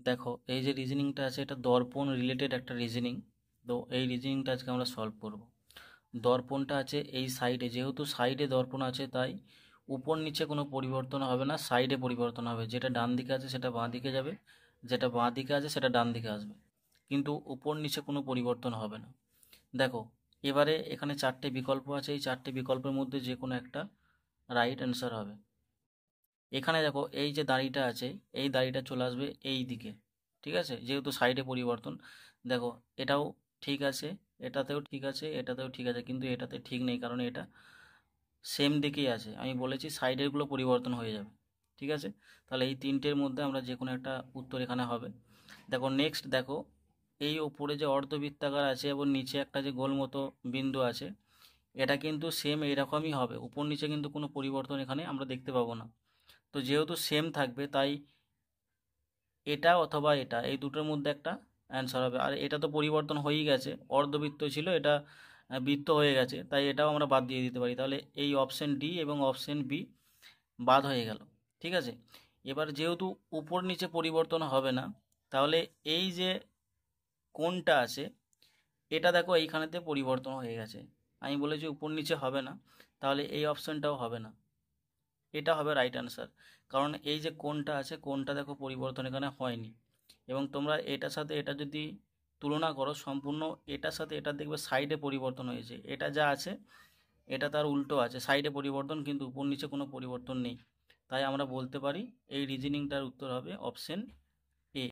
দেখো এই যে রিজনিংটা আছে এটা দর্পণ রিলেটেড একটা রিজনিং। তো এই রিজনিংটা আজকে আমরা সলভ করব। দর্পণটা আছে এই সাইডে, যেহেতু সাইডে দর্পণ আছে তাই উপর নিচে কোনো পরিবর্তন হবে না, সাইডে পরিবর্তন হবে। যেটা ডান দিকে আছে সেটা বাঁ দিকে যাবে, যেটা বাঁ দিকে আছে সেটা ডান দিকে আসবে, কিন্তু উপর নিচে কোনো পরিবর্তন হবে না। দেখো এবারে এখানে চারটে বিকল্প আছে, এই চারটে বিকল্পের মধ্যে যে কোনো একটা রাইট অ্যান্সার হবে। এখানে দেখো এই যে দাড়িটা আছে, এই দাড়িটা চলে আসবে এই দিকে, ঠিক আছে, যেহেতু সাইডে পরিবর্তন। দেখো এটাও ঠিক আছে, এটাতেও ঠিক আছে, এটাতেও ঠিক আছে, কিন্তু এটাতে ঠিক নেই, কারণ এটা সেম দিকেই আছে। আমি বলেছি সাইডেরগুলো পরিবর্তন হয়ে যাবে, ঠিক আছে। তাহলে এই তিনটের মধ্যে আমরা যে কোনো একটা উত্তর এখানে হবে। দেখো নেক্সট দেখো, এই ওপরে যে অর্ধবৃত্তাকার আছে এবং নিচে একটা যে গোল মতো বিন্দু আছে, এটা কিন্তু সেম এইরকমই হবে, উপর নিচে কিন্তু কোনো পরিবর্তন এখানে আমরা দেখতে পাবো না। তো যেহেতু সেম থাকবে তাই এটা অথবা এটা, এই দুটোর মধ্যে একটা অ্যান্সার হবে। আর এটা তো পরিবর্তন হয়েই গেছে, অর্ধবৃত্ত ছিল এটা বৃত্ত হয়ে গেছে, তাই এটাও আমরা বাদ দিয়ে দিতে পারি। তাহলে এই অপশন ডি এবং অপশন বি বাদ হয়ে গেল, ঠিক আছে। এবার যেহেতু উপর নিচে পরিবর্তন হবে না, তাহলে এই যে কোণটা আছে এটা দেখো এইখানেতে পরিবর্তন হয়ে গেছে। আমি বলেছি উপর নিচে হবে না, তাহলে এই অপশনটাও হবে না, এটা হবে রাইট অ্যান্সার। কারণ এই যে কোণটা আছে, কোণটা দেখো পরিবর্তন এখানে হয়নি। এবং তোমরা এটার সাথে এটা যদি তুলনা করো, সম্পূর্ণ এটার সাথে এটা দেখবে সাইডে পরিবর্তন হয়েছে, এটা যা আছে এটা তার উল্টো আছে, সাইডে পরিবর্তন কিন্তু উপর নিচে কোনো পরিবর্তন নেই। তাই আমরা বলতে পারি এই রিজনিংটার উত্তর হবে অপশন